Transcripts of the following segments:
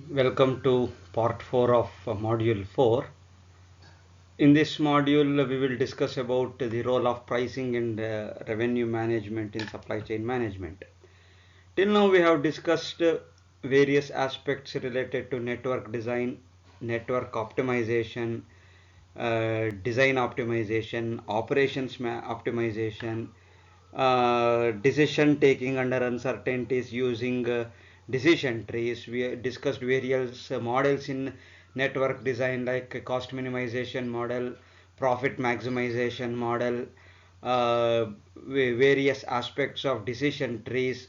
Welcome to part 4 of module 4. In this module, we will discuss about the role of pricing and revenue management in supply chain management. Till now, we have discussed various aspects related to network design, network optimization, design optimization, operations optimization, decision taking under uncertainties using decision trees. We discussed various models in network design like cost minimization model, profit maximization model, various aspects of decision trees,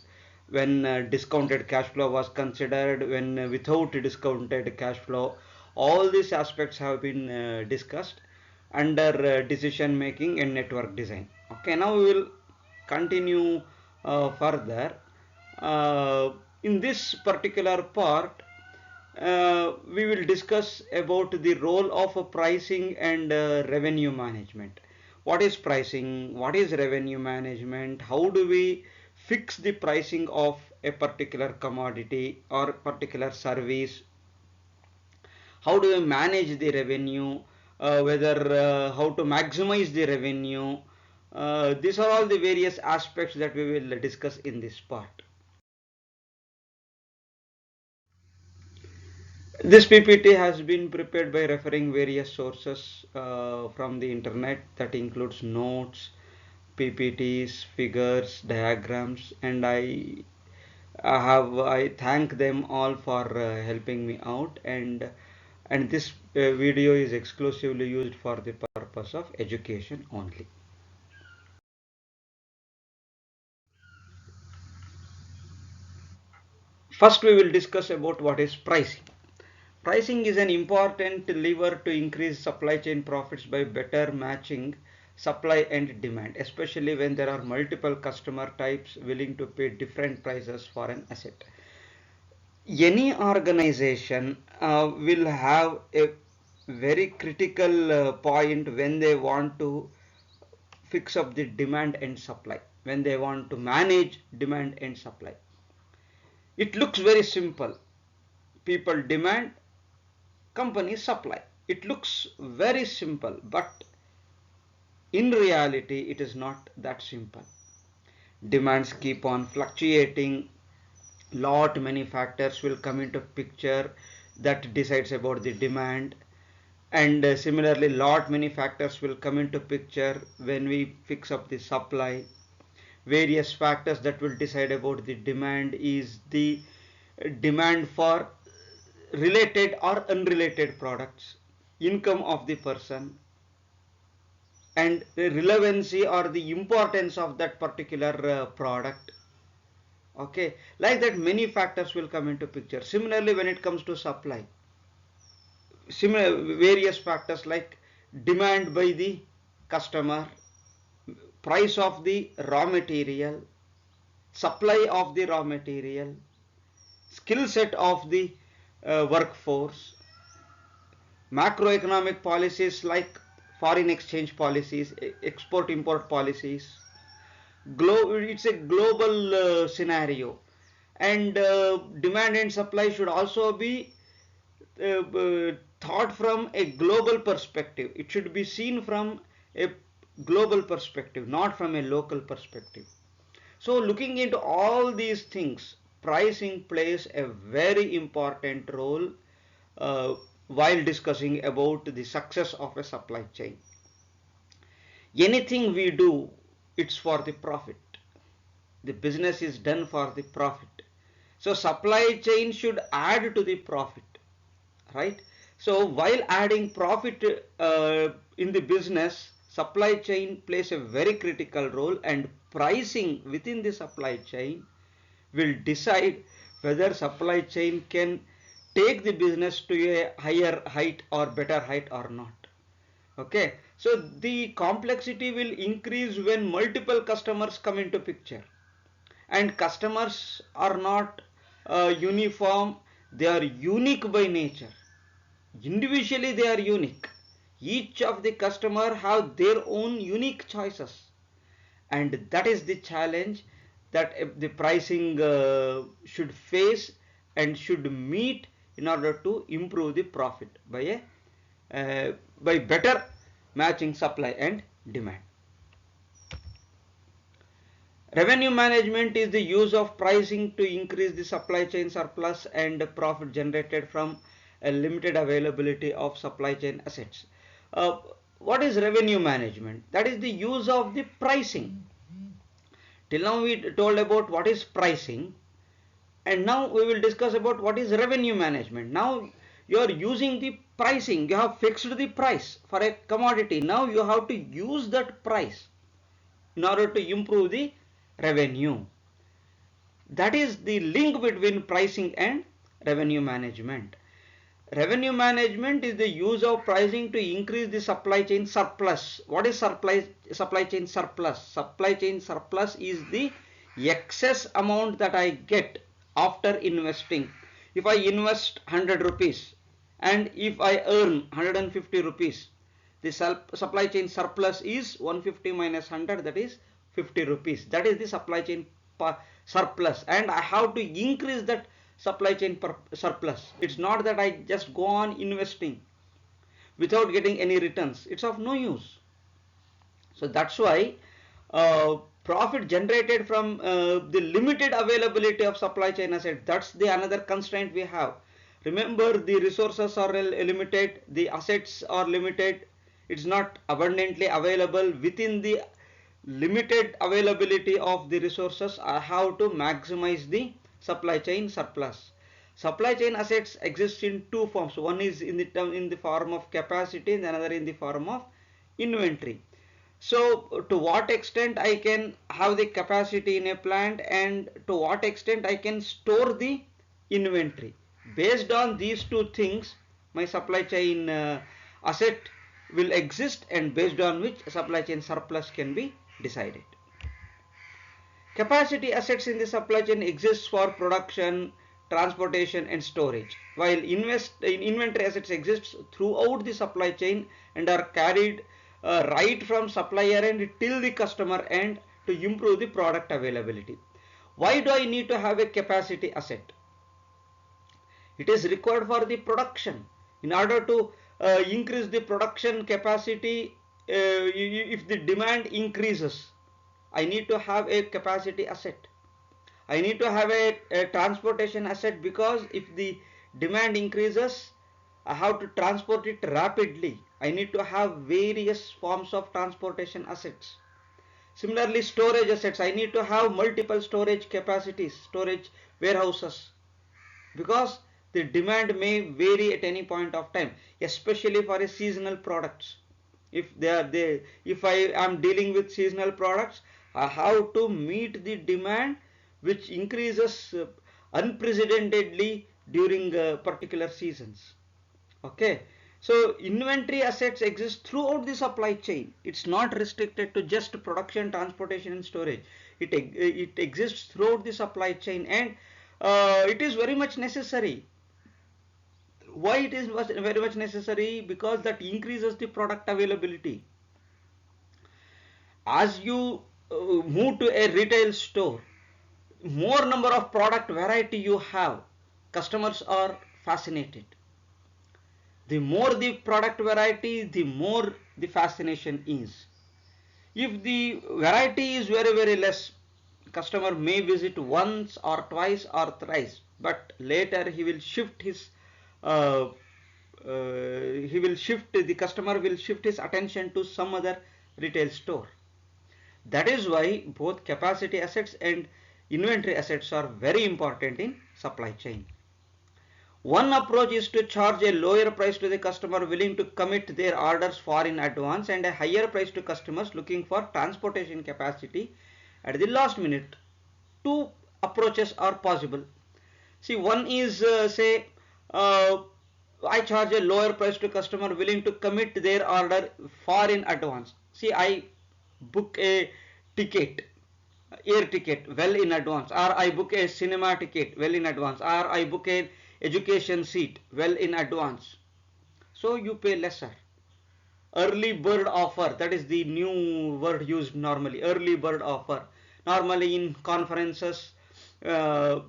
when discounted cash flow was considered, when without discounted cash flow. All these aspects have been discussed under decision making and network design. Okay, now we will continue further. In this particular part, we will discuss about the role of pricing and revenue management. What is pricing? What is revenue management? How do we fix the pricing of a particular commodity or particular service? How do we manage the revenue? Whether how to maximize the revenue? These are all the various aspects that we will discuss in this part. This PPT has been prepared by referring various sources from the internet, that includes notes, PPTs, figures, diagrams, and I thank them all for helping me out, and this video is exclusively used for the purpose of education only. First, we will discuss about what is pricing. Pricing is an important lever to increase supply chain profits by better matching supply and demand, especially when there are multiple customer types willing to pay different prices for an asset. Any organization will have a very critical point when they want to fix up the demand and supply, when they want to manage demand and supply. It looks very simple. People demand, companies supply. It looks very simple, but in reality it is not that simple. Demands keep on fluctuating. Lot many factors will come into picture that decides about the demand, and similarly lot many factors will come into picture when we fix up the supply. Various factors that will decide about the demand is the demand for related or unrelated products, income of the person, and the relevancy or the importance of that particular product. Okay, like that many factors will come into picture. Similarly, when it comes to supply, similar various factors like demand by the customer, price of the raw material, supply of the raw material, skill set of the workforce, macroeconomic policies like foreign exchange policies, export import policies. It's a global scenario, and demand and supply should also be thought from a global perspective. It should be seen from a global perspective, not from a local perspective. So looking into all these things, pricing plays a very important role uh, while discussing about the success of a supply chain. Anything we do, it's for the profit. The business is done for the profit. So supply chain should add to the profit, right? So while adding profit in the business, supply chain plays a very critical role, and pricing within the supply chain will decide whether supply chain can take the business to a higher height or better height or not. Okay, so the complexity will increase when multiple customers come into picture, And customers are not uniform, they are unique by nature. Individually they are unique. Each of the customer have their own unique choices, and that is the challenge that the pricing should face and should meet in order to improve the profit by better matching supply and demand. Revenue management is the use of pricing to increase the supply chain surplus and profit generated from a limited availability of supply chain assets. Uh, what is revenue management? That is the use of the pricing. Till now we told about what is pricing, and now we will discuss about what is revenue management. Now you are using the pricing, you have fixed the price for a commodity. Now you have to use that price in order to improve the revenue. That is the link between pricing and revenue management. Revenue management is the use of pricing to increase the supply chain surplus. What is supply chain surplus? Supply chain surplus is the excess amount that I get after investing. If I invest 100 rupees and if I earn 150 rupees, the supply chain surplus is 150 minus 100, that is 50 rupees. That is the supply chain surplus, and I have to increase that supply chain surplus. It's not that I just go on investing without getting any returns. It's of no use. So that's why profit generated from the limited availability of supply chain asset, that's the another constraint we have. Remember, the resources are limited, the assets are limited. It's not abundantly available. Within the limited availability of the resources, I have to maximize the supply chain surplus. Supply chain assets exist in two forms. One is in the form of capacity, and another in the form of inventory. So to what extent I can have the capacity in a plant, and to what extent I can store the inventory. Based on these two things, my supply chain asset will exist, and based on which supply chain surplus can be decided. Capacity assets in the supply chain exist for production, transportation and storage, while inventory assets exist throughout the supply chain and are carried right from supplier end till the customer end to improve the product availability. Why do I need to have a capacity asset? It is required for the production. In order to increase the production capacity, if the demand increases, I need to have a capacity asset. I need to have a transportation asset, because if the demand increases, I have to transport it rapidly. I need to have various forms of transportation assets. Similarly, storage assets, I need to have multiple storage capacities, storage warehouses, because the demand may vary at any point of time, especially for a seasonal products. If I am dealing with seasonal products, I have to meet the demand which increases unprecedentedly during particular seasons. Okay, so inventory assets exist throughout the supply chain. It's not restricted to just production, transportation and storage. It exists throughout the supply chain, and it is very much necessary. Why it is very much necessary? Because that increases the product availability. As you move to a retail store, more number of product variety you have, customers are fascinated. The more the product variety, the more the fascination is. If the variety is very less, customer may visit once or twice or thrice, but later he will shift his the customer will shift his attention to some other retail store. That is why both capacity assets and inventory assets are very important in supply chain. One approach is to charge a lower price to the customer willing to commit their orders far in advance, and a higher price to customers looking for transportation capacity at the last minute. Two approaches are possible. See, one is I charge a lower price to customer willing to commit their order far in advance. See, I book a ticket air ticket well in advance, or I book a cinema ticket well in advance, or I book an education seat well in advance, so you pay lesser. Early bird offer, that is the new word used normally, early bird offer. Normally in conferences, uh,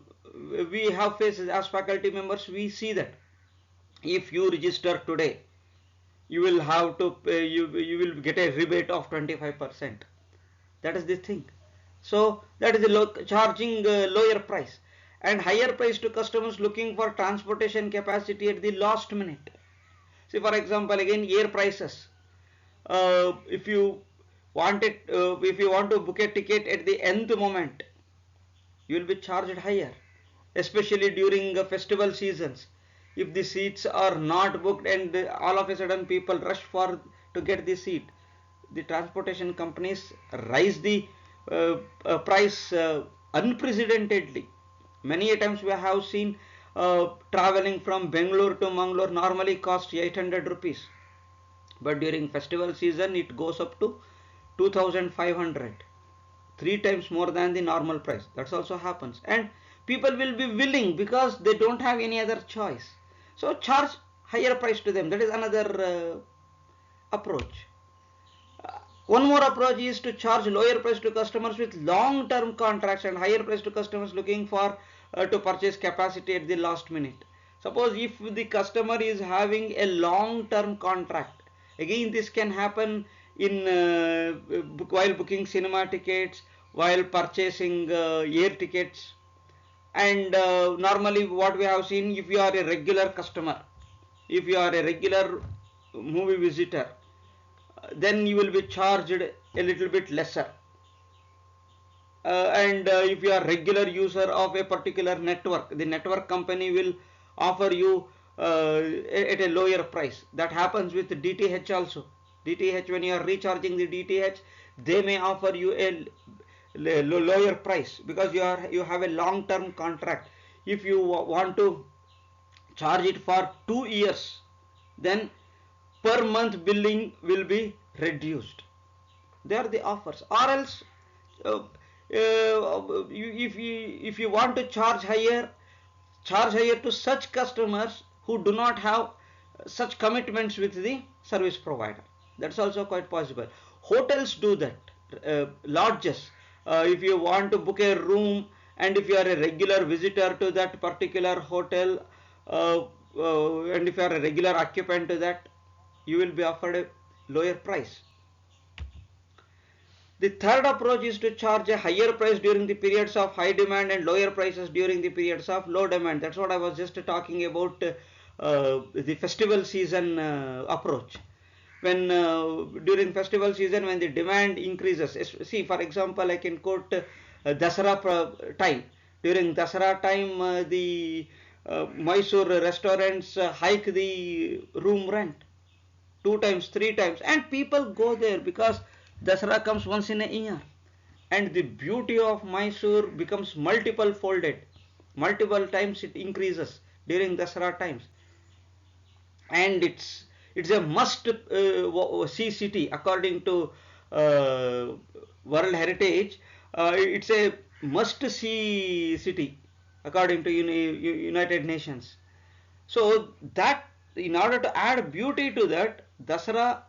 we have faced as faculty members, we see that if you register today, you will have to pay, you will get a rebate of 25%. That is the thing. So that is the charging lower price, and higher price to customers looking for transportation capacity at the last minute. See, for example, again air prices. If you want it, if you want to book a ticket at the nth moment, you will be charged higher, especially during festival seasons. If the seats are not booked and all of a sudden people rush for to get the seat, the transportation companies raise the price unprecedentedly. Many a times we have seen traveling from Bangalore to Mangalore normally cost 800 rupees, but during festival season it goes up to 2500, three times more than the normal price. That's also happens, and people will be willing because they don't have any other choice, so charge higher price to them. That is another approach. One more approach is to charge lower price to customers with long term contracts and higher price to customers looking for to purchase capacity at the last minute. Suppose if the customer is having a long term contract, again this can happen in while booking cinema tickets, while purchasing air tickets, and normally what we have seen, if you are a regular customer, if you are a regular movie visitor, then you will be charged a little bit lesser. And if you are regular user of a particular network, the network company will offer you at a lower price. That happens with DTH also. DTH, when you are recharging the DTH, they may offer you a lower price because you have a long term contract. If you want to charge it for 2 years, then per month billing will be reduced. They are the offers. Or else if you want to charge higher to such customers who do not have such commitments with the service provider. That's also quite possible. Hotels do that. Lodges, if you want to book a room and if you are a regular visitor to that particular hotel, and if you are a regular occupant to that, you will be offered a lower price. The third approach is to charge a higher price during the periods of high demand and lower prices during the periods of low demand. That's what I was just talking about, the festival season approach. When during festival season, when the demand increases, see, for example, I can quote Dasara time. During Dasara time, the Mysore restaurants hike the room rent 2 times, 3 times, and people go there because Dasara comes once in a year, and the beauty of Mysore becomes multiple folded, multiple times it increases during Dasara times, and it's a must see city according to uh, World Heritage. It's a must see city according to United Nations. So that, in order to add beauty to that, Dasara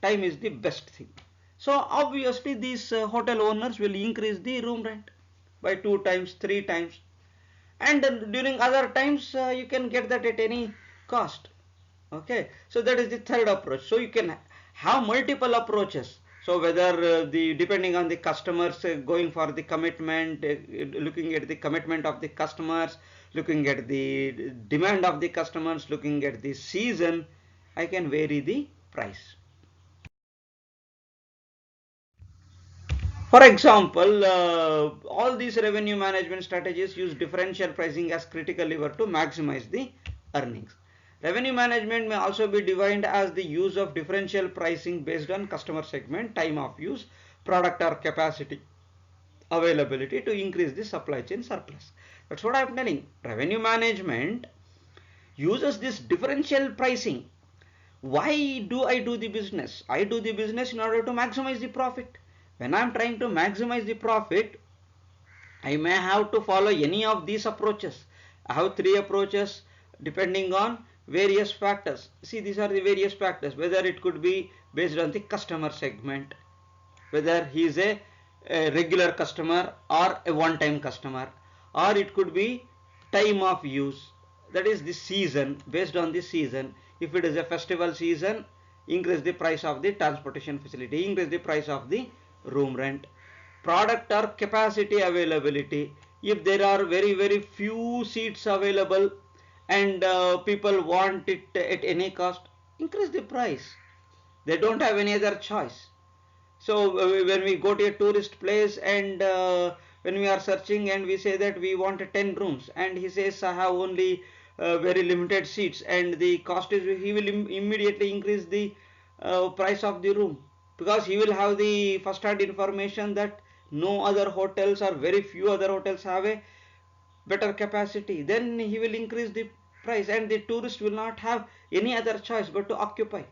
time is the best thing. So obviously these hotel owners will increase the room rent by 2 times, 3 times, and during other times you can get that at any cost. Okay, so that is the third approach. So you can have multiple approaches. So whether the depending on the customers, going for the commitment, looking at the commitment of the customers, looking at the demand of the customers, looking at the season, I can vary the price. For example, all these revenue management strategies use differential pricing as critical lever to maximize the earnings. Revenue management may also be defined as the use of differential pricing based on customer segment, time of use, product or capacity availability to increase the supply chain surplus. That's what I'm telling. Revenue management uses this differential pricing. Why do I do the business? I do the business in order to maximize the profit. When I'm trying to maximize the profit, I may have to follow any of these approaches. I have three approaches depending on various factors. See, these are the various factors, whether it could be based on the customer segment, whether he is a regular customer or a one-time customer, or it could be time of use, that is the season, based on the season. If it is a festival season, increase the price of the transportation facility, increase the price of the room rent. Product or capacity availability, if there are very few seats available and people want it at any cost, increase the price. They don't have any other choice. So when we go to a tourist place and when we are searching and we say that we want 10 rooms and he says I have only very limited seats and the cost is, he will immediately increase the price of the room, because he will have the first hand information that no other hotels or very few other hotels have a better capacity. Then he will increase the price and the tourist will not have any other choice but to occupy.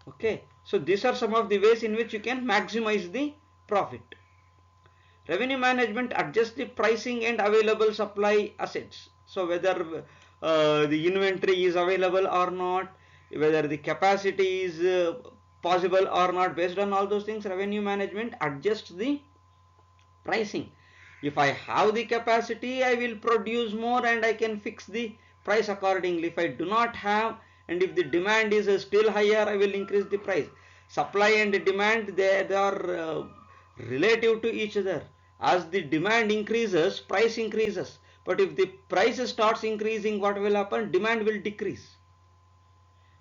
Okay, so these are some of the ways in which you can maximize the profit. Revenue management adjusts the pricing and available supply assets. So whether the inventory is available or not, whether the capacity is possible or not, based on all those things, revenue management adjusts the pricing. If I have the capacity, I will produce more and I can fix the price accordingly. If I do not have, and if the demand is still higher, I will increase the price. Supply and demand, they are relative to each other. As the demand increases, price increases. But if the price starts increasing, what will happen? Demand will decrease.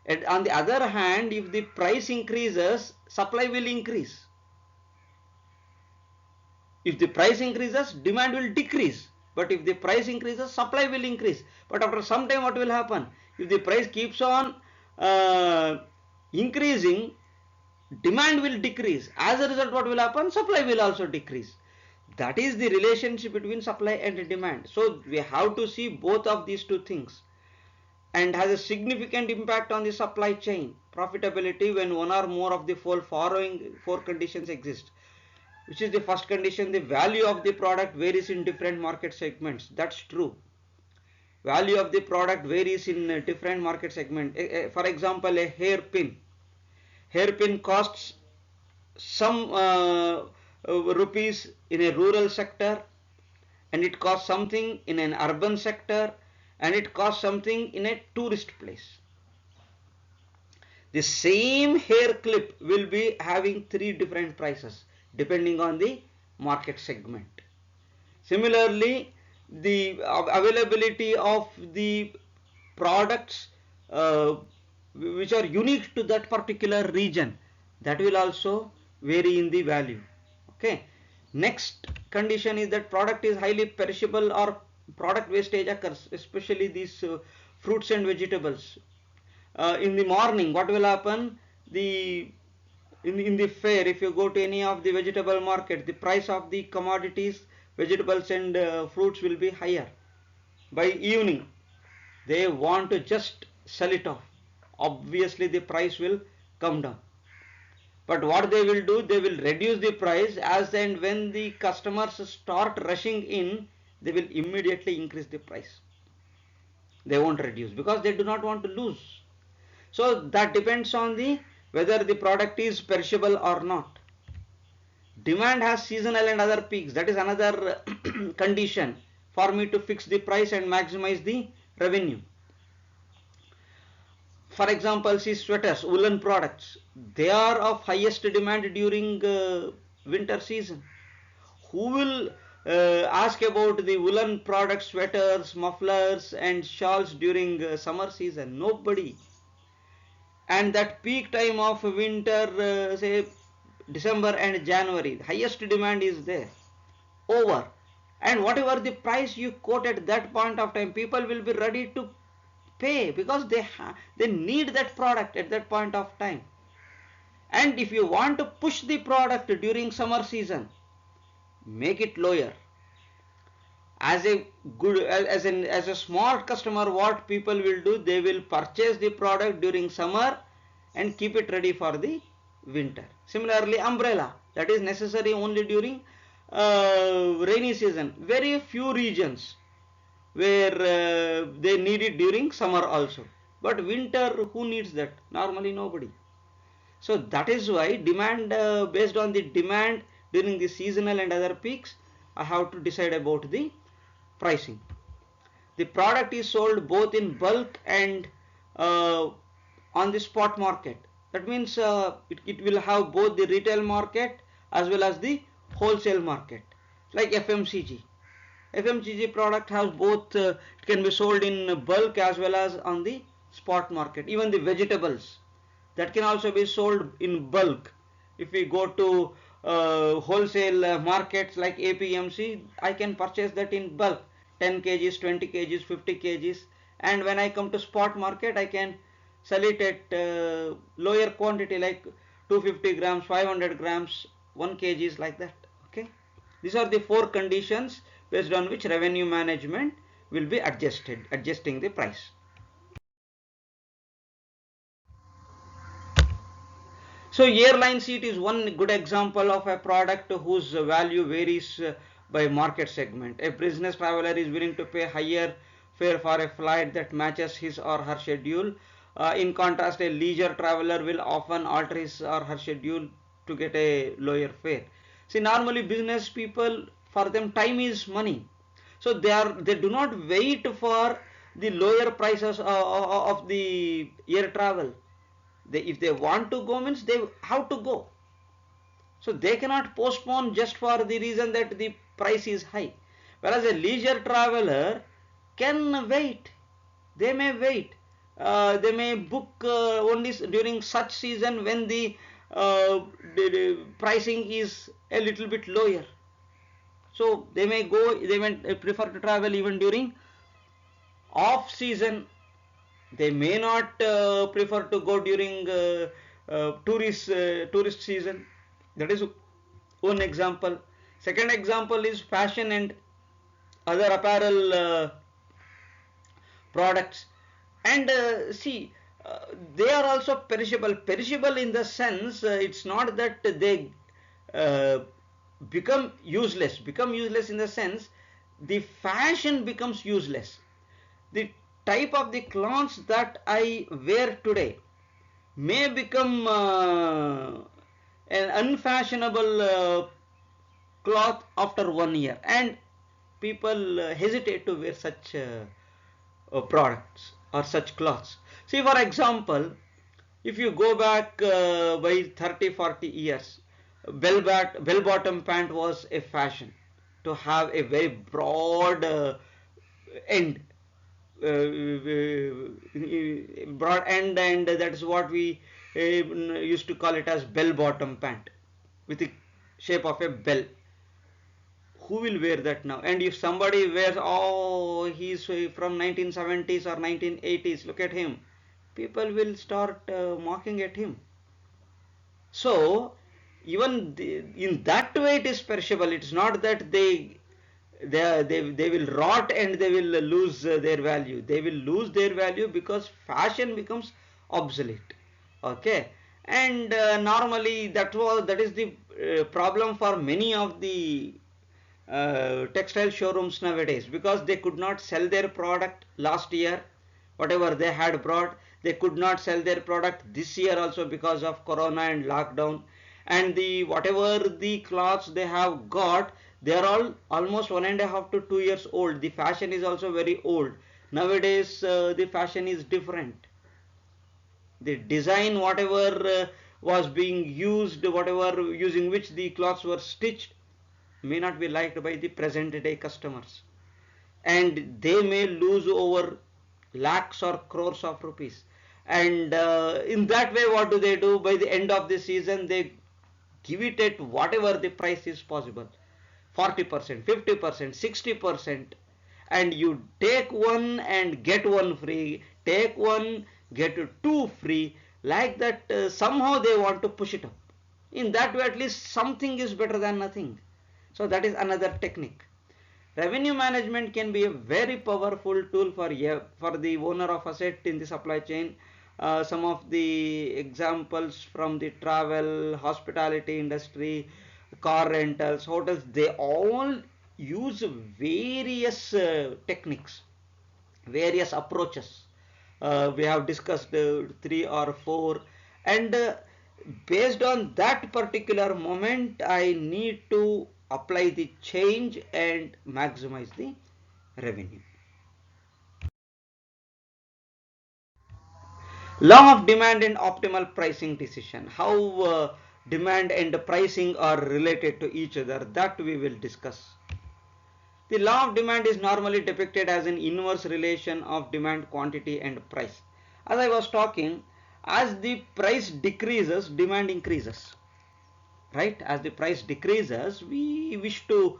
And on the other hand, if the price increases, supply will increase. If the price increases, demand will decrease. But if the price increases, supply will increase. But after some time, what will happen? If the price keeps on increasing, demand will decrease. As a result, what will happen? Supply will also decrease. That is the relationship between supply and demand. So we have to see both of these two things, and has a significant impact on the supply chain profitability when one or more of the following four conditions exist. Which is the first condition? The value of the product varies in different market segments. That's true. Value of the product varies in different market segments. For example, a hairpin. Hairpin costs some rupees in a rural sector, and it costs something in an urban sector, and it costs something in a tourist place. The same hair clip will be having three different prices depending on the market segment. Similarly, the availability of the products which are unique to that particular region, that will also vary in the value. Okay. Next condition is that product is highly perishable or product wastage occurs, especially these fruits and vegetables. In the morning, what will happen? In the fair, if you go to any of the vegetable market, the price of the commodities, vegetables and fruits will be higher. By evening, they want to just sell it off. Obviously, the price will come down. But what they will do, they will reduce the price, as and when the customers start rushing in, they will immediately increase the price. They won't reduce because they do not want to lose. So that depends on the whether the product is perishable or not. Demand has seasonal and other peaks. That is another condition for me to fix the price and maximize the revenue. For example, see sweaters, woolen products. They are of highest demand during winter season. Who will ask about the woolen products, sweaters, mufflers and shawls during summer season? Nobody. And that peak time of winter, say December and January, the highest demand is there. Over. And whatever the price you quote at that point of time, people will be ready to pay because they need that product at that point of time. And if you want to push the product during summer season, make it lower. As a smart customer, what people will do, they will purchase the product during summer and keep it ready for the winter. Similarly, umbrella, that is necessary only during rainy season, very few regions where they need it during summer also. But winter, who needs that? Normally nobody. So that is why demand, based on the demand during the seasonal and other peaks, I have to decide about the pricing. The product is sold both in bulk and uh, on the spot market. That means it will have both the retail market as well as the wholesale market, like FMCG. FMCG product has both, it can be sold in bulk as well as on the spot market. Even the vegetables, that can also be sold in bulk. If we go to wholesale markets like APMC, I can purchase that in bulk, 10 kgs, 20 kgs, 50 kgs. And when I come to spot market, I can sell it at lower quantity, like 250 grams, 500 grams, 1 kgs, like that. Okay, these are the four conditions based on which revenue management will be adjusting the price. So airline seat is one good example of a product whose value varies by market segment. A business traveler is willing to pay higher fare for a flight that matches his or her schedule. In contrast, a leisure traveler will often alter his or her schedule to get a lower fare. See, normally business people, for them time is money. So they do not wait for the lower prices of the air travel. If they want to go, means they have to go. So they cannot postpone just for the reason that the price is high. Whereas a leisure traveler can wait. They may wait. They may book only during such season when the pricing is a little bit lower. So they may prefer to travel even during off season. They may not prefer to go during tourist season. That is one example. Second example is fashion and other apparel products. And see, they are also perishable. Perishable in the sense, it's not that they uh, become useless. Become useless in the sense, the fashion becomes useless. The type of the clothes that I wear today may become an unfashionable cloth after 1 year, and people hesitate to wear such products or such cloths. See, for example, if you go back by 30-40 years, bell bottom pant was a fashion, to have a very broad end, broad end, and that's what we used to call it as bell bottom pant with the shape of a bell. Who will wear that now? And if somebody wears, oh, he's from 1970s or 1980s, look at him, people will start mocking at him. So even in that way it is perishable. It's not that they will rot and they will lose their value. They will lose their value because fashion becomes obsolete. Okay, and normally that is the problem for many of the textile showrooms nowadays, because they could not sell their product last year, whatever they had brought. They could not sell their product this year also because of corona and lockdown. And the whatever the cloths they have got, they are all almost 1.5 to 2 years old. The fashion is also very old nowadays. The fashion is different. The design, whatever was being used, whatever using which the cloths were stitched, may not be liked by the present day customers, and they may lose over lakhs or crores of rupees. And in that way, what do? By the end of the season, they give it at whatever the price is possible, 40%, 50%, 60%. And you take one and get one free, take one, get two free, like that. Somehow they want to push it up. In that way, at least something is better than nothing. So that is another technique. Revenue management can be a very powerful tool for the owner of asset in the supply chain. Some of the examples from the travel, hospitality industry, car rentals, hotels, they all use various techniques, various approaches. We have discussed three or four, and based on that particular moment, I need to apply the change and maximize the revenue. Law of demand and optimal pricing decision. How demand and pricing are related to each other, that we will discuss. The law of demand is normally depicted as an inverse relation of demand, quantity and price. As I was talking, as the price decreases, demand increases. Right? As the price decreases, we wish to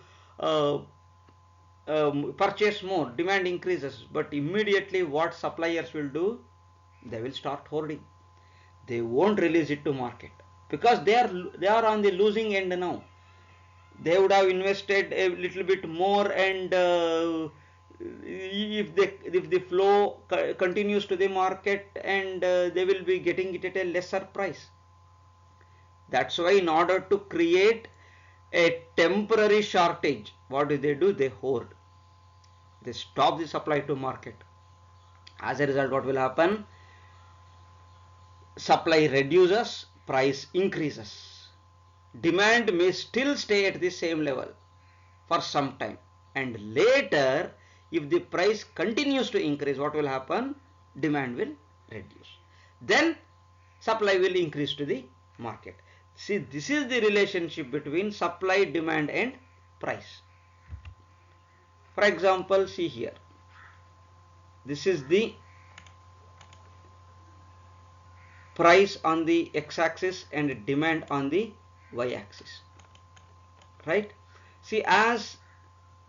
purchase more, demand increases, but immediately what suppliers will do? They will start hoarding. They won't release it to market because they are on the losing end now. They would have invested a little bit more, and if the flow continues to the market, and they will be getting it at a lesser price. That's why in order to create a temporary shortage, what do? They hoard. They stop the supply to market. As a result, what will happen? Supply reduces, price increases. Demand may still stay at the same level for some time, and later if the price continues to increase, what will happen? Demand will reduce. Then supply will increase to the market. See, this is the relationship between supply, demand and price. For example, see here. This is the price on the x-axis and demand on the y-axis. Right? See, as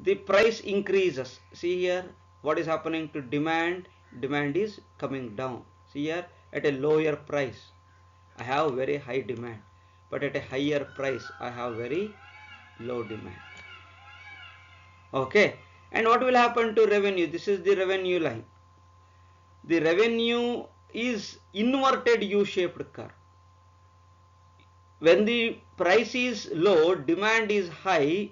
the price increases, see here what is happening to demand. Demand is coming down. See here, at a lower price I have very high demand, but at a higher price I have very low demand. Okay, and what will happen to revenue? This is the revenue line. The revenue is inverted U-shaped curve. When the price is low, demand is high,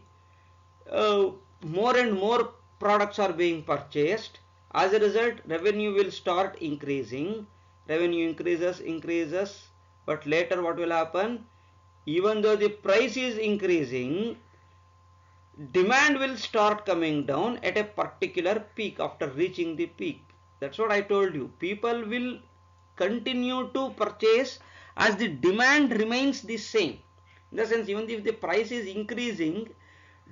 more and more products are being purchased. As a result, revenue will start increasing. Revenue increases, but later what will happen? Even though the price is increasing, demand will start coming down at a particular peak after reaching the peak. That's what I told you. People will continue to purchase as the demand remains the same. In the sense, even if the price is increasing,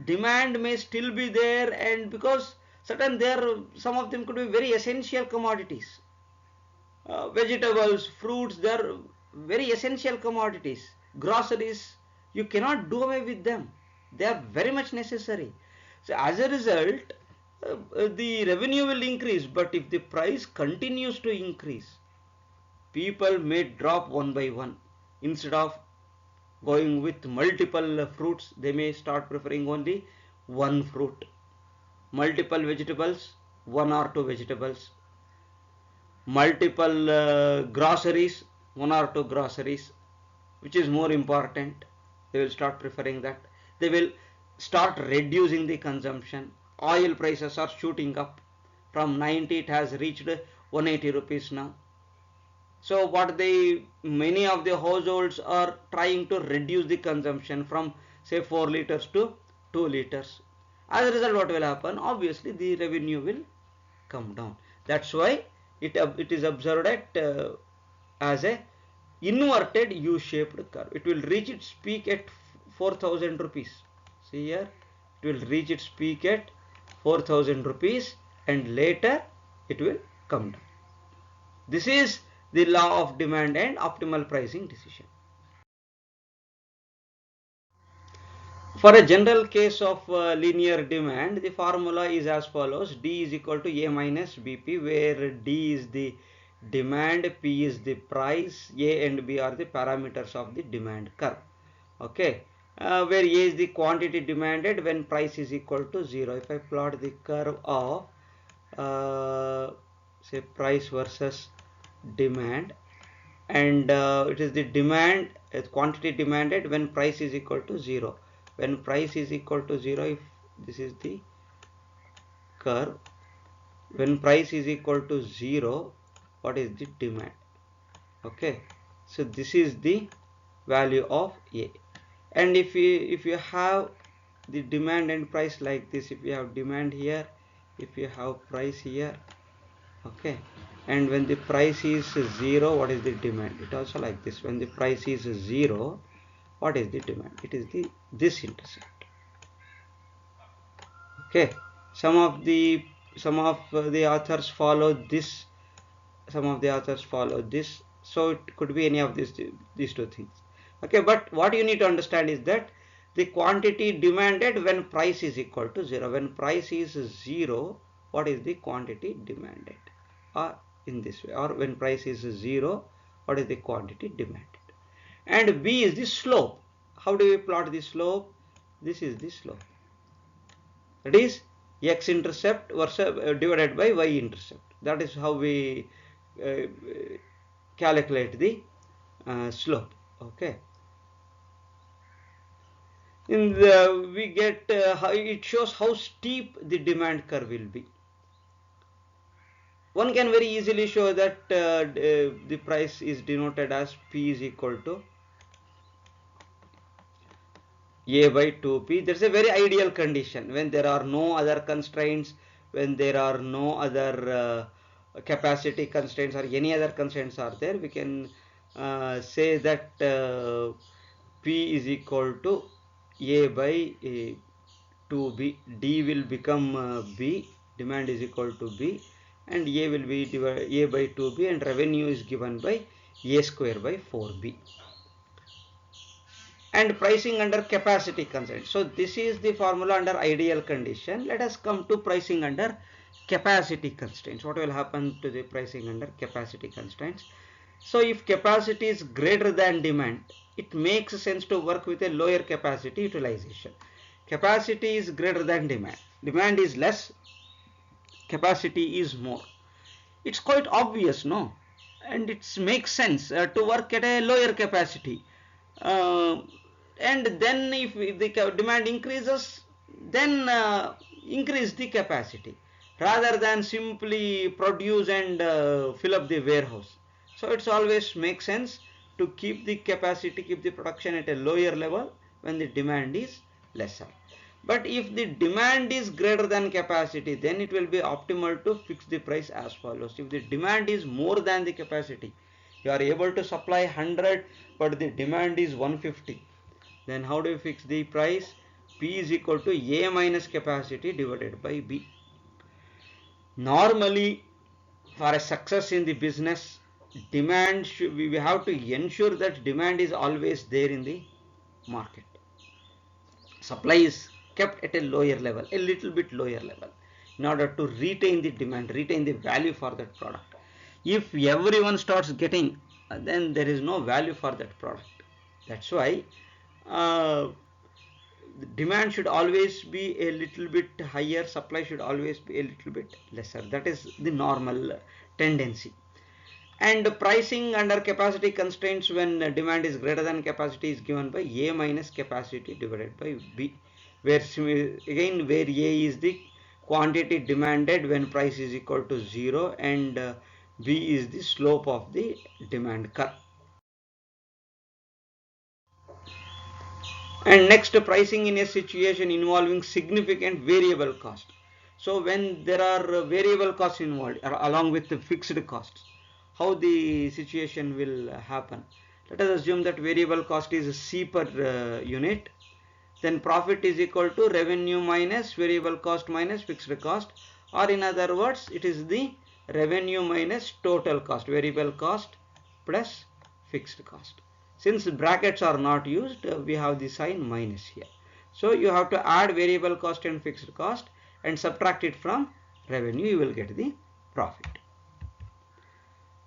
demand may still be there, and because some of them could be very essential commodities. Vegetables, fruits, they are very essential commodities. Groceries, you cannot do away with them. They are very much necessary. So as a result, the revenue will increase, but if the price continues to increase, people may drop one by one. Instead of going with multiple fruits, they may start preferring only one fruit. Multiple vegetables, one or two vegetables. Multiple groceries, one or two groceries. Which is more important? They will start preferring that. They will start reducing the consumption. Oil prices are shooting up. From 90 it has reached 180 rupees now. So many of the households are trying to reduce the consumption from say 4 liters to 2 liters. As a result, what will happen? Obviously the revenue will come down. That's why it is observed as a inverted U-shaped curve. It will reach its peak at 4,000 rupees. See here, it will reach its peak at 4,000 rupees, and later it will come down. This is the law of demand and optimal pricing decision. For a general case of linear demand, the formula is as follows: D is equal to A minus BP, where D is the demand, P is the price, A and B are the parameters of the demand curve. Okay, where A is the quantity demanded when price is equal to 0. If I plot the curve of say price versus demand, and it is the demand, quantity demanded when price is equal to 0. when price is equal to 0, if this is the curve, when price is equal to 0, what is the demand? Okay, so this is the value of A. And if you have the demand and price like this, if you have demand here, if you have price here, okay, and when the price is 0, what is the demand? It also like this. When the price is 0, what is the demand? It is this intercept. Okay, some of the authors follow this, some of the authors follow this, so it could be any of these two things. Okay, but what you need to understand is that the quantity demanded when price is equal to 0. When price is 0, what is the quantity demanded? Or in this way, or when price is 0, what is the quantity demanded? And B is the slope. How do we plot the slope? This is the slope. That is x-intercept divided by y-intercept. That is how we calculate the slope. Okay. We get how it shows how steep the demand curve will be. One can very easily show that the price is denoted as P is equal to A by 2P. There's a very ideal condition when there are no other constraints, when there are no other capacity constraints or any other constraints are there, we can say that P is equal to A by 2B. D will become B, demand is equal to B, and A will be A by 2B, and revenue is given by A square by 4B. And pricing under capacity constraints. So this is the formula under ideal condition. Let us come to pricing under capacity constraints. What will happen to the pricing under capacity constraints? So if capacity is greater than demand, it makes sense to work with a lower capacity utilization. Capacity is greater than demand. Demand is less, capacity is more. It's quite obvious, no? And it makes sense to work at a lower capacity. And then if the demand increases, then increase the capacity rather than simply produce and fill up the warehouse. So it's always makes sense to keep the capacity, keep the production at a lower level when the demand is lesser. But if the demand is greater than capacity, then it will be optimal to fix the price as follows. If the demand is more than the capacity, you are able to supply 100 but the demand is 150, then how do you fix the price? P is equal to A minus capacity divided by B. Normally, for a success in the business, demand we have to ensure that demand is always there in the market. Supply is kept at a lower level, a little bit lower level, in order to retain the demand, retain the value for that product. If everyone starts getting, then there is no value for that product. That's why the demand should always be a little bit higher, supply should always be a little bit lesser. That is the normal tendency. And pricing under capacity constraints when demand is greater than capacity is given by A minus capacity divided by B, where again where A is the quantity demanded when price is equal to 0 and B is the slope of the demand curve. And next, pricing in a situation involving significant variable cost. So when there are variable costs involved along with the fixed costs, how the situation will happen? Let us assume that variable cost is C per unit, then profit is equal to revenue minus variable cost minus fixed cost, or in other words, it is the revenue minus total cost, variable cost plus fixed cost. Since brackets are not used, we have the sign minus here. So you have to add variable cost and fixed cost and subtract it from revenue, you will get the profit.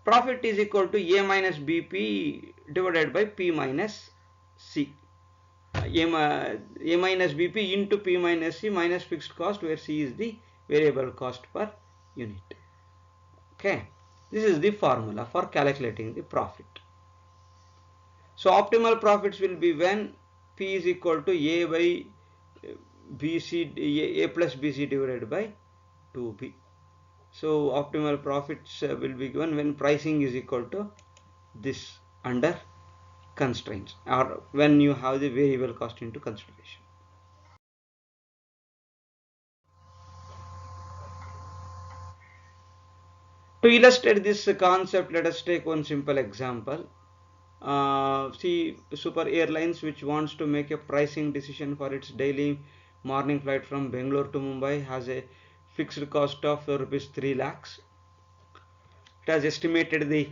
Profit is equal to A minus BP divided by P minus C. A minus BP into P minus C minus fixed cost, where C is the variable cost per unit. Okay, this is the formula for calculating the profit. So optimal profits will be when P is equal to A by BC, A plus BC divided by 2B. So optimal profits will be given when pricing is equal to this under constraints, or when you have the variable cost into consideration. To illustrate this concept, let us take one simple example. See, Super Airlines, which wants to make a pricing decision for its daily morning flight from Bangalore to Mumbai, has a fixed cost of rupees 3 lakhs. It has estimated the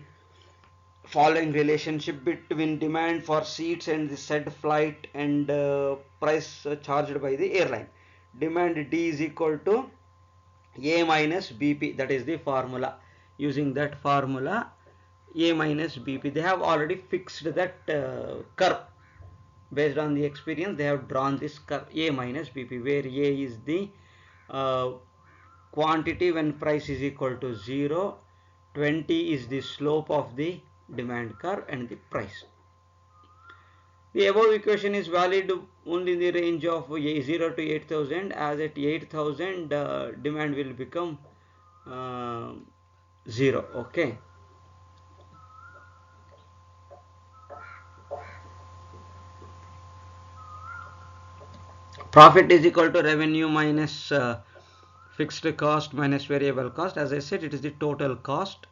following relationship between demand for seats and the said flight and price charged by the airline. Demand D is equal to A minus BP, that is the formula. Using that formula, A minus BP, they have already fixed that curve. Based on the experience, they have drawn this curve A minus BP, where A is the quantity when price is equal to 0, 20 is the slope of the demand curve, and the price. The above equation is valid only in the range of 0 to 8000, as at 8000 demand will become 0. Okay. Profit is equal to revenue minus fixed cost minus variable cost. As I said, it is the total cost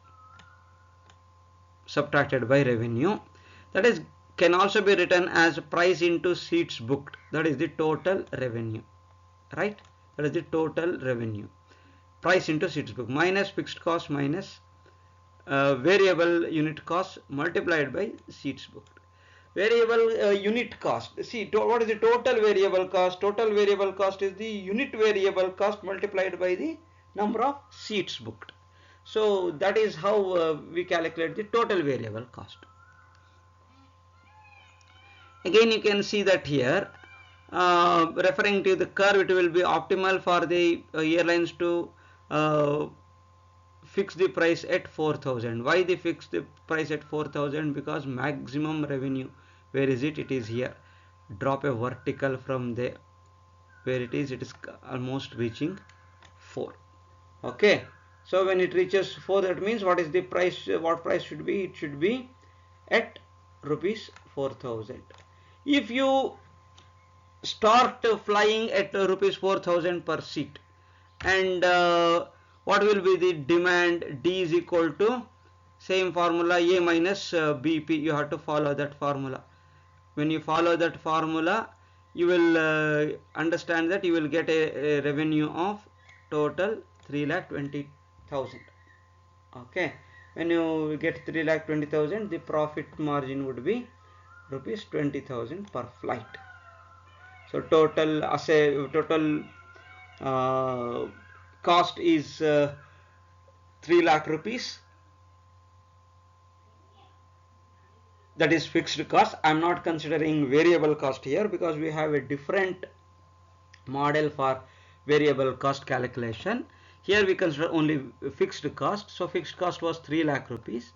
subtracted by revenue. That is, can also be written as price into seats booked. That is the total revenue, right? That is the total revenue. Price into seats booked minus fixed cost minus variable unit cost multiplied by seats booked. Variable unit cost. See, what is the total variable cost? Total variable cost is the unit variable cost multiplied by the number of seats booked. So that is how we calculate the total variable cost. Again, you can see that here, referring to the curve, it will be optimal for the airlines to fix the price at 4000. Why they fix the price at 4000? Because maximum revenue, where is it? It is here. Drop a vertical from there, where it is almost reaching 4. Okay, so when it reaches 4, that means what is the price? What price should be? It should be at rupees 4000. If you start flying at rupees 4000 per seat, and what will be the demand? D is equal to same formula, A minus BP. You have to follow that formula. When you follow that formula, you will understand that you will get a revenue of total 3,20,000. Okay, when you get 3,20,000, the profit margin would be rupees 20,000 per flight. So total cost is 3 lakh rupees. That is fixed cost. I am not considering variable cost here because we have a different model for variable cost calculation. Here we consider only fixed cost. So fixed cost was 3 lakh rupees.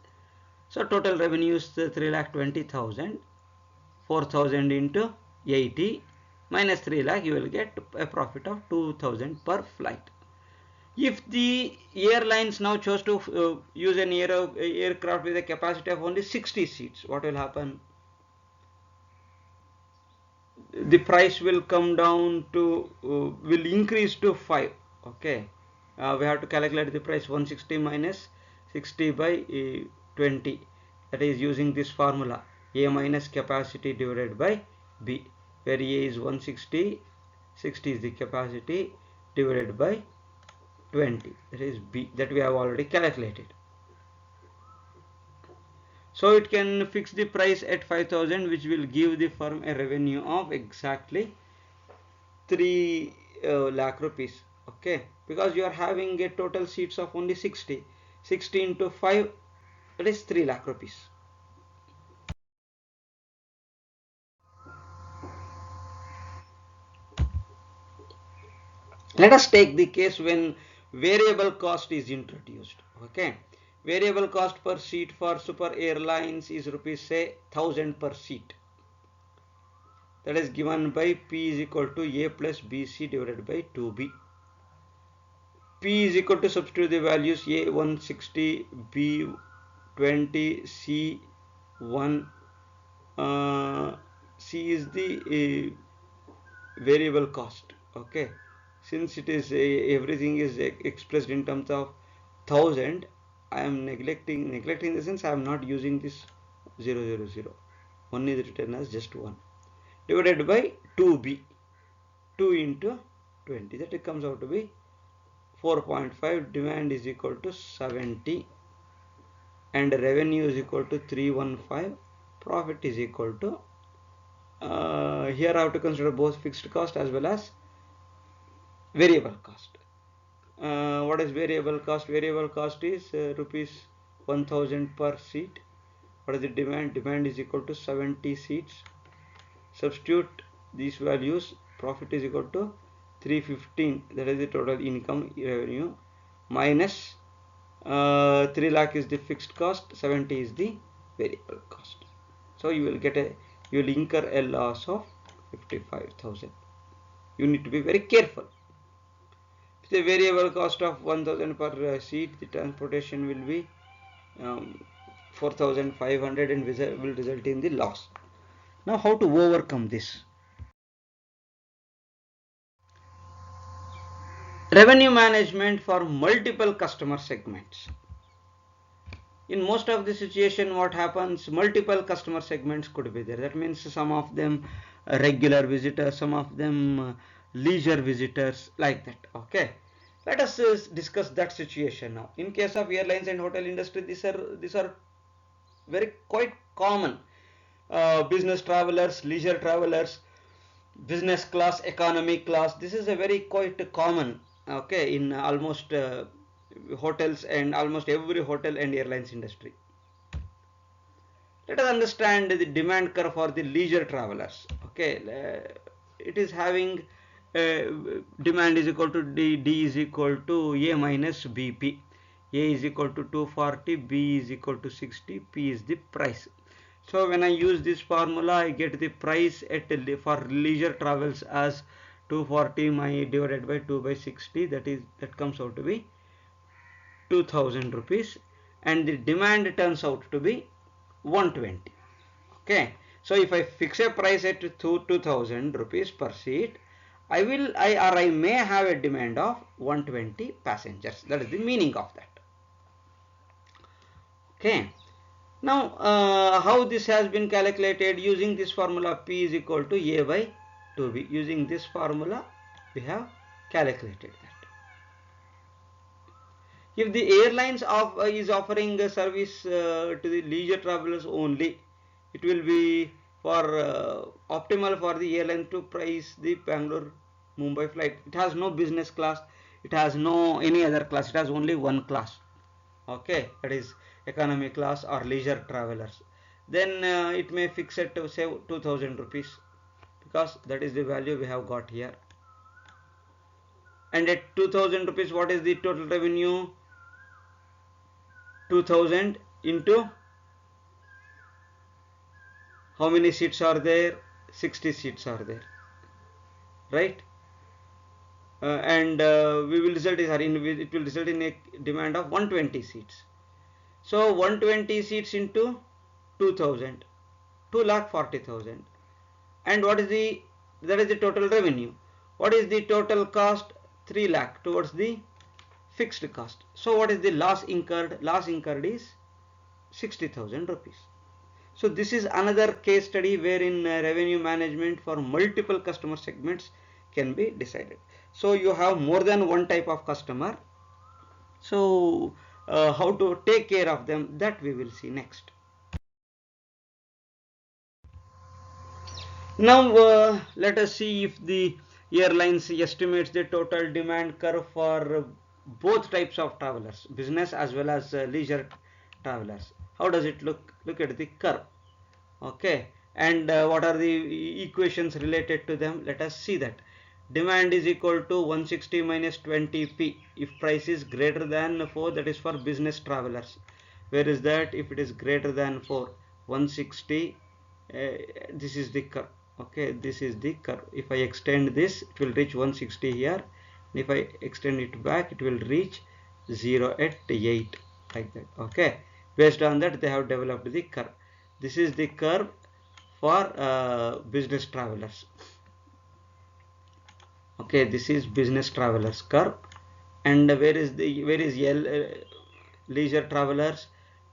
So total revenue is 3,20,000. 4,000 into 80 minus 3 lakh, you will get a profit of 2,000 per flight. If the airlines now chose to use an aircraft with a capacity of only 60 seats, what will happen? The price will come down to, will increase to 5. Okay, we have to calculate the price 160 minus 60 by 20. That is using this formula, A minus capacity divided by B, where A is 160, 60 is the capacity, divided by 20, that is B, that we have already calculated. So it can fix the price at 5,000, which will give the firm a revenue of exactly 3 lakh rupees. Okay, because you are having a total seats of only 60. 60 into 5, that is 3 lakh rupees. Let us take the case when variable cost is introduced. Okay, variable cost per seat for Super Airlines is rupees say 1000 per seat. that is given by P is equal to A plus BC divided by 2B. P is equal to, substitute the values, A 160, B 20, C 1. C is the variable cost. Okay, since it is everything is expressed in terms of 1000, I am neglecting in the sense I am not using this 000. 1 is written as just 1 divided by 2B, 2 into 20, that it comes out to be 4.5. Demand is equal to 70 and revenue is equal to 315. Profit is equal to, here I have to consider both fixed cost as well as variable cost. What is variable cost? Variable cost is rupees 1000 per seat. What is the demand? Demand is equal to 70 seats. Substitute these values. Profit is equal to 315, that is the total income revenue, minus 3 lakh is the fixed cost, 70 is the variable cost. So you will incur a loss of 55,000. You need to be very careful. If the variable cost of 1000 per seat, the transportation will be 4500 and will result in the loss. Now how to overcome this? Revenue management for multiple customer segments. In most of the situation, what happens, multiple customer segments could be there. That means some of them regular visitors, some of them leisure visitors, like that. Okay, let us discuss that situation now. In case of airlines and hotel industry, these are very quite common. Business travelers, leisure travelers, business class, economy class, this is a very quite common, okay, in almost hotels and almost every hotel and airlines industry. Let us understand the demand curve for the leisure travelers. Okay, it is having demand is equal to D is equal to A minus BP. A is equal to 240, B is equal to 60, P is the price. So when I use this formula, I get the price for leisure travels as 240 divided by 2 by 60, that comes out to be 2000 rupees, and the demand turns out to be 120. Okay, so if I fix a price at 2000 rupees per seat, I may have a demand of 120 passengers. That is the meaning of that. Okay, now how this has been calculated? Using this formula, P is equal to A by 2B. Using this formula, we have calculated that. If the airlines is offering a service to the leisure travelers only, it will be for optimal for the airline to price the Bangalore Mumbai flight. It has no business class, it has no any other class, it has only one class. Okay, that is economy class or leisure travelers. Then it may fix it to say 2000 rupees, because that is the value we have got here. And at 2000 rupees, what is the total revenue? 2000 into how many seats are there? 60 seats are there, right? And we will result is it will result in a demand of 120 seats. So 120 seats into 2000, 2,40,000. And what is that is the total revenue. What is the total cost? 3 lakh towards the fixed cost. So what is the loss incurred? Loss incurred is 60,000 rupees. So this is another case study wherein revenue management for multiple customer segments can be decided. So you have more than one type of customer. So how to take care of them, that we will see next. Now let us see if the airlines estimates the total demand curve for both types of travelers, business as well as leisure travelers. How does it look? Look at the curve. Okay, and what are the equations related to them? Let us see that. Demand is equal to 160 minus 20p if price is greater than 4, that is for business travelers. Where is that? If it is greater than 4, 160, this is the curve. Okay, this is the curve. If I extend this, it will reach 160 here. If I extend it back, it will reach 0 at 8, like that. Okay, based on that they have developed the curve. This is the curve for business travelers. Okay, this is business travelers curve. And where is leisure travelers?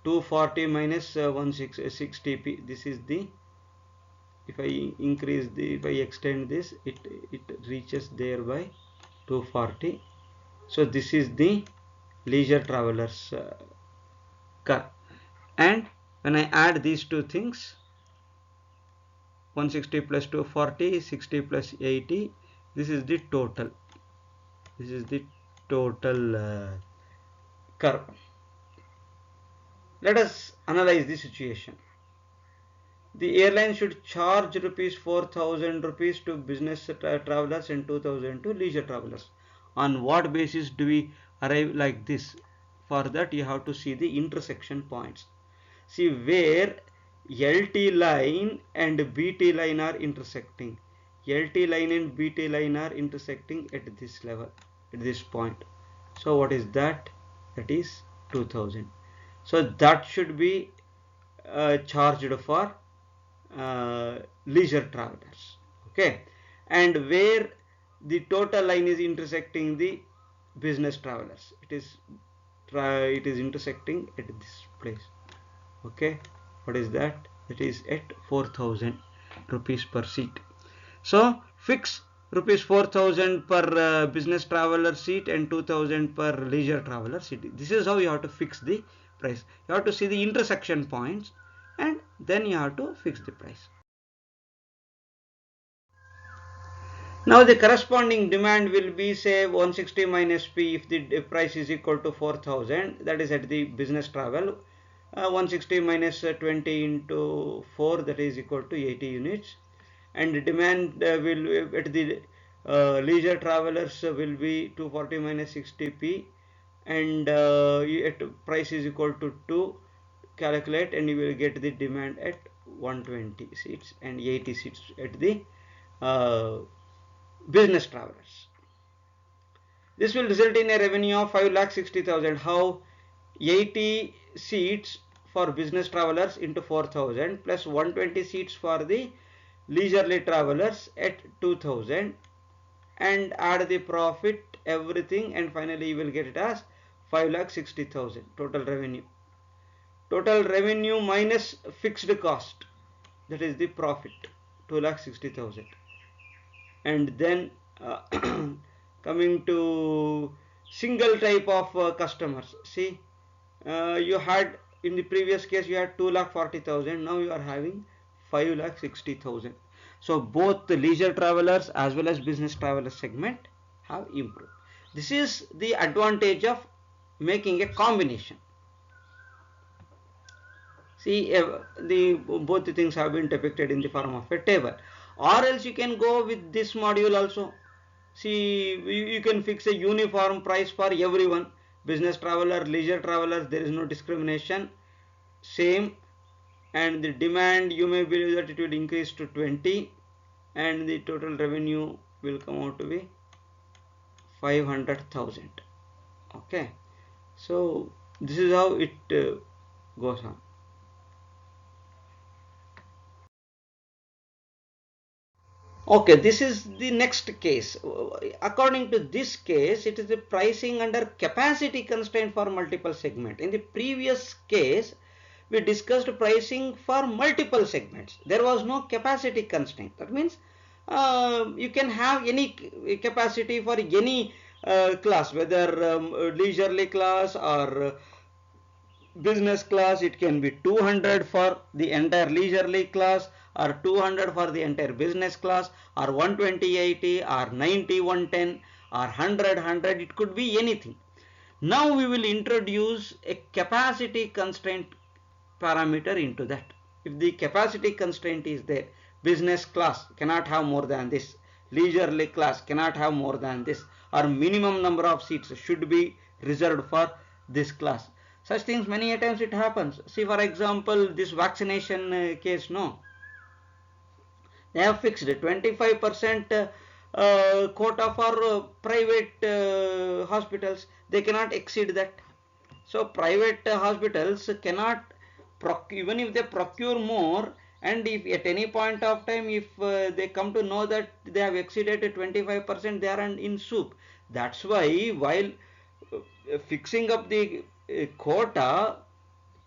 240 minus 160p. This is the, if I extend this, it reaches there by 240. So this is the leisure travelers curve. And when I add these two things, 160 plus 240, 60 plus 80, this is the total. This is the total curve. Let us analyze the situation. The airline should charge rupees 4,000 rupees to business travelers and 2,000 to leisure travelers. On what basis do we arrive like this? For that you have to see the intersection points. See where LT line and BT line are intersecting. LT line and BT line are intersecting at this level, at this point. So what is that? That is 2000. So that should be charged for leisure travelers. Okay, and where the total line is intersecting the business travelers, it is intersecting at this place. Okay, what is that? It is at 4,000 rupees per seat. So fix rupees 4,000 per business traveler seat and 2,000 per leisure traveler seat. This is how you have to fix the price. You have to see the intersection points and then you have to fix the price. Now the corresponding demand will be, say, 160 minus P if the price is equal to 4,000, that is at the business travel. 160 minus 20 into 4, that is equal to 80 units. And demand will at the leisure travelers will be 240 minus 60p, and at price is equal to 2. Calculate and you will get the demand at 120 seats and 80 seats at the business travelers. This will result in a revenue of 5,60,000. How? 80 seats for business travelers into 4,000 plus 120 seats for the leisurely travelers at 2,000, and add the profit, everything, and finally you will get it as 5,60,000 total revenue. Total revenue minus fixed cost, that is the profit, 2,60,000. And then coming to single type of customers. See, you had in the previous case you had 2,40,000. Now you are having 5,60,000. So both the leisure travelers as well as business traveler segment have improved. This is the advantage of making a combination. See, both the things have been depicted in the form of a table. Or else you can go with this module also. See, you can fix a uniform price for everyone. Business traveler, leisure travelers, there is no discrimination. Same. And the demand, you may believe that it will increase to 20, and the total revenue will come out to be 500,000. Okay. So this is how it goes on. Okay, this is the next case. According to this case, it is the pricing under capacity constraint for multiple segment. In the previous case, we discussed pricing for multiple segments. There was no capacity constraint. That means you can have any capacity for any class, whether leisurely class or business class. It can be 200 for the entire leisurely class, or 200 for the entire business class, or 120 80, or 90 110, or 100. It could be anything. Now we will introduce a capacity constraint parameter into that. If the capacity constraint is there, business class cannot have more than this, leisurely class cannot have more than this, or minimum number of seats should be reserved for this class. Such things many a times it happens. See, for example, this vaccination case, no. They have fixed 25% quota for private hospitals. They cannot exceed that. So private hospitals cannot, even if they procure more, and if at any point of time if they come to know that they have exceeded 25%, they are in soup. That's why while fixing up the quota,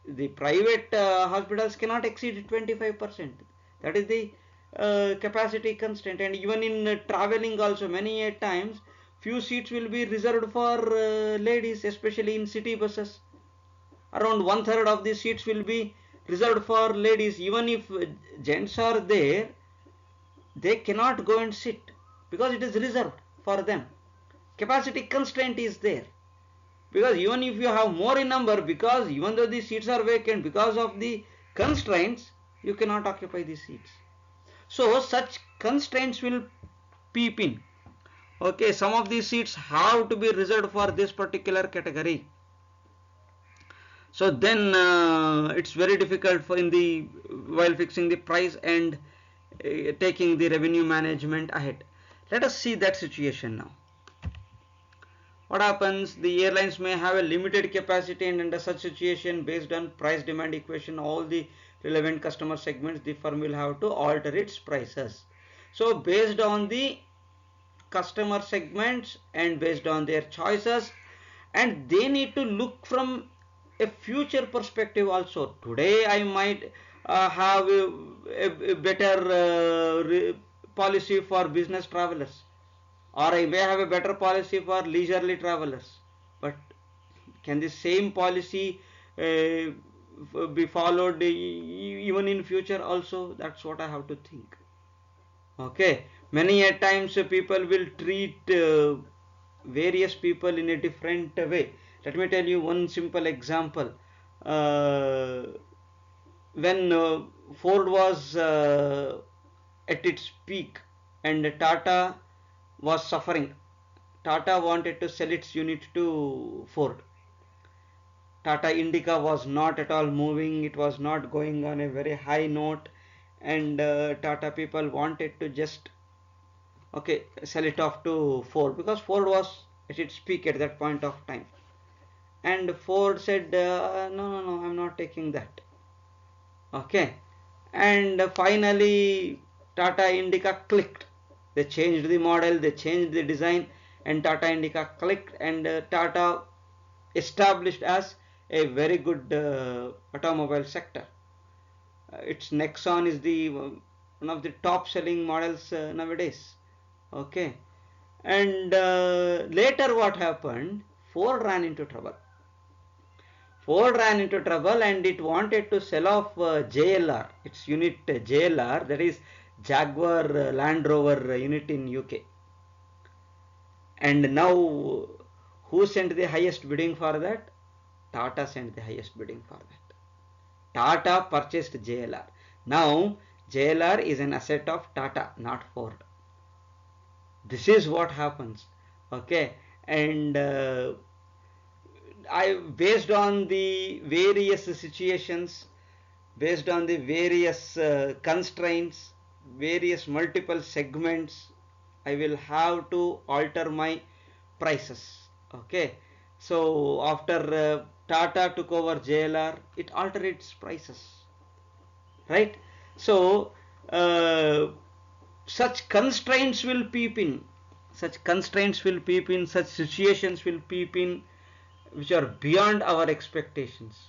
the private hospitals cannot exceed 25%. That is the capacity constraint. And even in traveling also, many a times few seats will be reserved for ladies, especially in city buses. Around one third of the seats will be reserved for ladies. Even if gents are there, they cannot go and sit because it is reserved for them. Capacity constraint is there. Because even if you have more in number, because even though the seats are vacant, because of the constraints, you cannot occupy the seats. So such constraints will peep in. Okay, some of these seats have to be reserved for this particular category. So then it's very difficult for while fixing the price and taking the revenue management ahead. Let us see that situation now. What happens? The airlines may have a limited capacity, and under such situation, based on price demand equation, all the relevant customer segments, the firm will have to alter its prices. So based on the customer segments and based on their choices, and they need to look from a future perspective also. Today I might have a better policy for business travelers, or I may have a better policy for leisurely travelers, but can the same policy be followed even in future also? That's what I have to think. Okay, many a times people will treat various people in a different way. Let me tell you one simple example. When Ford was at its peak and Tata was suffering, Tata wanted to sell its unit to Ford. Tata Indica was not at all moving, it was not going on a very high note, and Tata people wanted to just sell it off to Ford because Ford was at its peak at that point of time. And Ford said, no, I'm not taking that. Okay, and finally Tata Indica clicked. They changed the model, they changed the design, and Tata Indica clicked, and Tata established as a very good automobile sector. Its Nexon is the one of the top selling models nowadays. Okay, and later what happened? Ford ran into trouble. Ford ran into trouble and it wanted to sell off JLR, its unit JLR, that is Jaguar Land Rover unit in UK. And now who sent the highest bidding for that? Tata sent the highest bidding for that. Tata purchased JLR. Now JLR is an asset of Tata, not Ford. This is what happens. Okay, and based on the various situations, based on the various constraints, various multiple segments, I will have to alter my prices. Okay, so after Tata took over JLR, it altered its prices, right? So such constraints will peep in, such constraints will peep in, such situations will peep in which are beyond our expectations.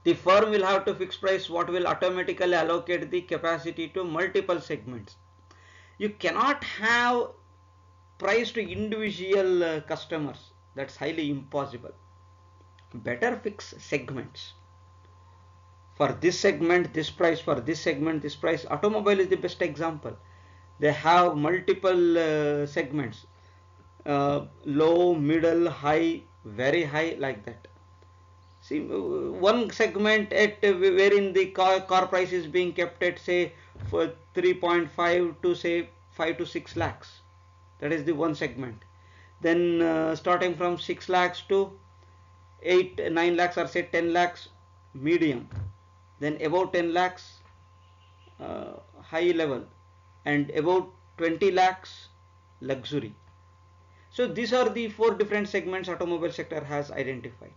The firm will have to fix price what will automatically allocate the capacity to multiple segments. You cannot have price to individual customers. That's highly impossible. Better fix segments. For this segment, this price. For this segment, this price. Automobile is the best example. They have multiple segments. Low, middle, high, very high, like that. See, one segment at wherein the car price is being kept at say for 3.5 to say 5 to 6 lakhs. That is the one segment. Then starting from 6 lakhs to 8, 9 lakhs or say 10 lakhs, medium. Then above 10 lakhs, high level, and about 20 lakhs luxury. So these are the 4 different segments automobile sector has identified.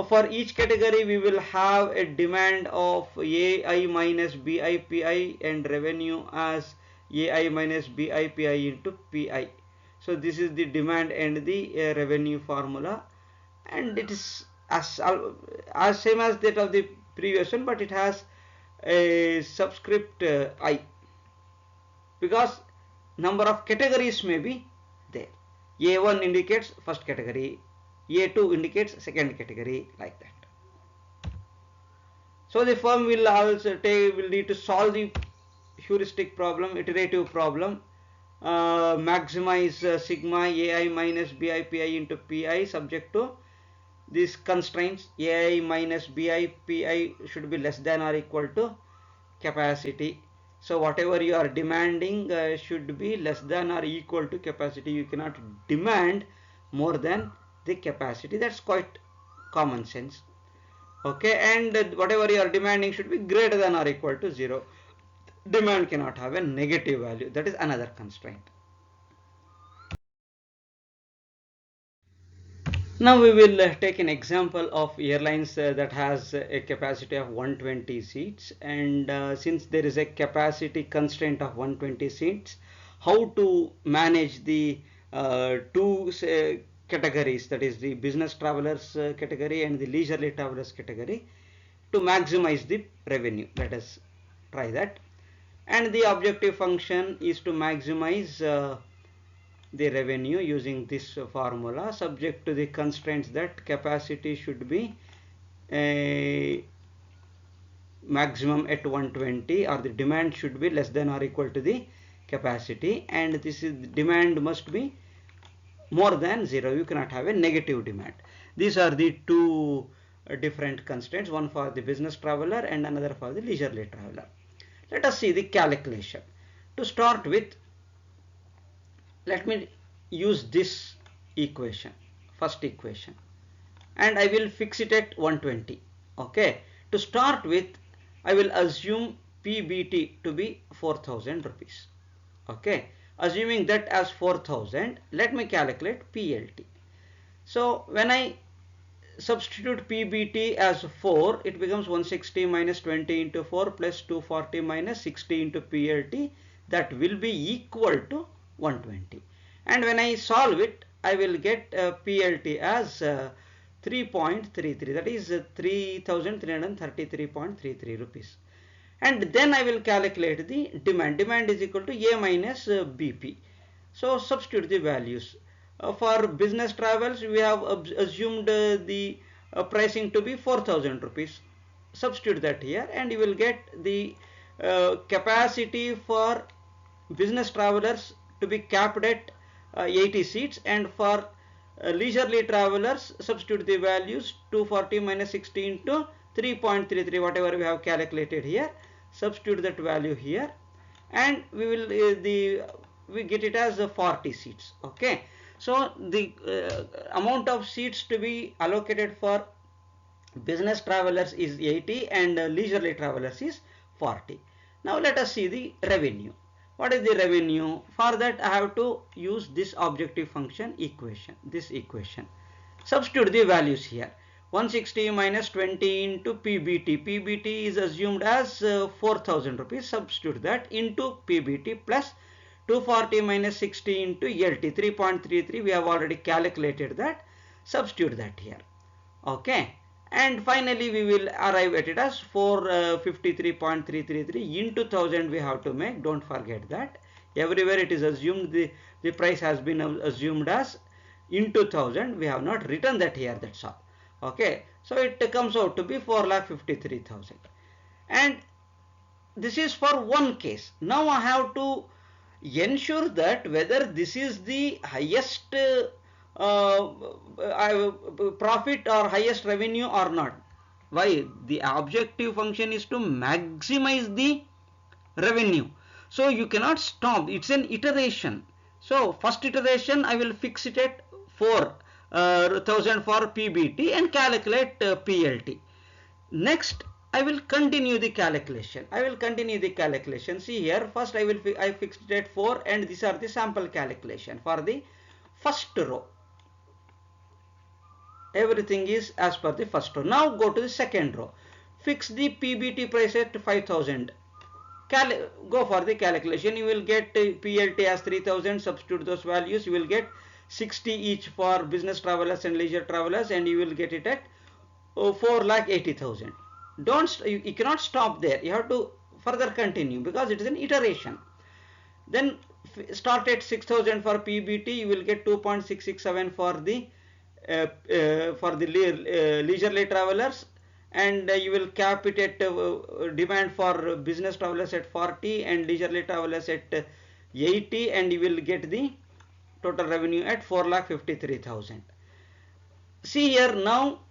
For each category we will have a demand of AI minus BIPI and revenue as AI minus BIPI into PI. So this is the demand and the revenue formula, and it is as same as that of the previous one, but it has a subscript I, because number of categories may be there. A1 indicates first category, A2 indicates second category, like that. So the firm will also will need to solve the heuristic problem, iterative problem, maximize sigma AI minus BIPI into PI subject to these constraints. AI minus BIPI should be less than or equal to capacity. So whatever you are demanding should be less than or equal to capacity. You cannot demand more than the capacity. That's quite common sense. Okay, and whatever you are demanding should be greater than or equal to 0. Demand cannot have a negative value. That is another constraint. Now we will take an example of airlines that has a capacity of 120 seats, and since there is a capacity constraint of 120 seats, how to manage the two categories, that is the business travelers category and the leisurely travelers category, to maximize the revenue. Let us try that. And the objective function is to maximize the revenue using this formula, subject to the constraints that capacity should be a maximum at 120, or the demand should be less than or equal to the capacity, and this is demand must be more than 0. You cannot have a negative demand. These are the two different constraints, one for the business traveler and another for the leisurely traveler. Let us see the calculation. To start with, let me use this equation, first equation, and I will fix it at 120. Okay, to start with I will assume PBT to be 4,000 rupees. Okay, assuming that as 4,000, let me calculate PLT. So when I substitute PBT as 4, it becomes 160 minus 20 into 4 plus 240 minus 60 into PLT, that will be equal to 120. And when I solve it, I will get PLT as 3.33, that is 3,333.33 rupees. And then I will calculate the demand. Demand is equal to A minus BP. So substitute the values. For business travels, we have assumed the pricing to be 4,000 rupees. Substitute that here and you will get the capacity for business travelers to be capped at 80 seats, and for leisurely travelers substitute the values 240 minus 60 into 3.33, whatever we have calculated here, substitute that value here, and we will we get it as 40 seats. Okay, so the amount of seats to be allocated for business travelers is 80 and leisurely travelers is 40. Now let us see the revenue. What is the revenue? For that I have to use this objective function equation, this equation. Substitute the values here. 160 minus 20 into PBT. PBT is assumed as 4,000 rupees. Substitute that into PBT plus 240 minus 60 into LT 3.33. We have already calculated that. Substitute that here. Okay. And finally we will arrive at it as 453.333 into 1000 we have to make. Don't forget that. Everywhere it is assumed the price has been assumed as into 1000. We have not written that here, that's all. Okay, so it comes out to be 4,53,000. And this is for one case. Now I have to ensure that whether this is the highest profit or highest revenue or not. Why? The objective function is to maximize the revenue. So you cannot stop. It's an iteration. So first iteration I will fix it at 4,000 for PBT and calculate PLT. Next I will continue the calculation. See here, first I fixed it at 4, and these are the sample calculation for the first row. Everything is as per the first row. Now go to the second row. Fix the PBT price at 5,000. Go for the calculation. You will get PLT as 3,000. Substitute those values. You will get 60 each for business travelers and leisure travelers, and you will get it at 4,80,000. You cannot stop there. You have to further continue because it is an iteration. Then start at 6,000 for PBT. You will get 2.667 for the leisurely travelers, and you will cap it at demand for business travelers at 40 and leisurely travelers at 80, and you will get the total revenue at 4,53,000. See here, now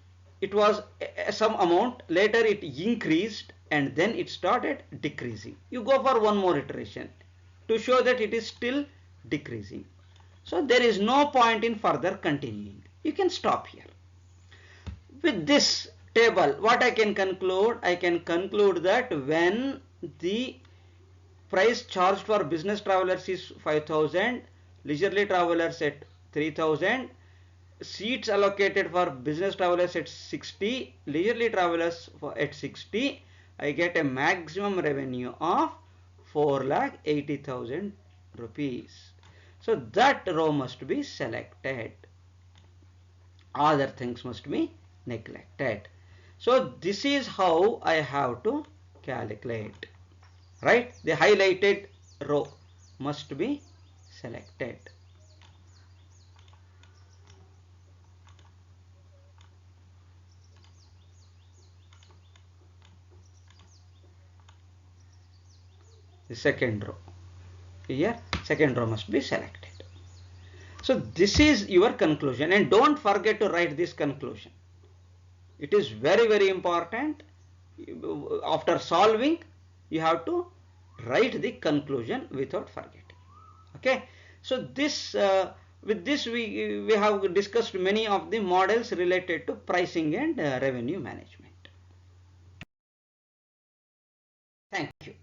it was some amount, later it increased, and then it started decreasing. You go for one more iteration to show that it is still decreasing. So there is no point in further continuing. You can stop here. With this table, what I can conclude? I can conclude that when the price charged for business travelers is 5,000, leisurely travelers at 3,000, seats allocated for business travelers at 60, leisurely travelers at 60, I get a maximum revenue of 4,80,000 rupees. So that row must be selected. Other things must be neglected. So this is how I have to calculate, right? The highlighted row must be selected. The second row, here second row must be selected. So this is your conclusion, and don't forget to write this conclusion. It is very, very important. After solving, you have to write the conclusion without forgetting. Okay. So this with this we have discussed many of the models related to pricing and revenue management. Thank you.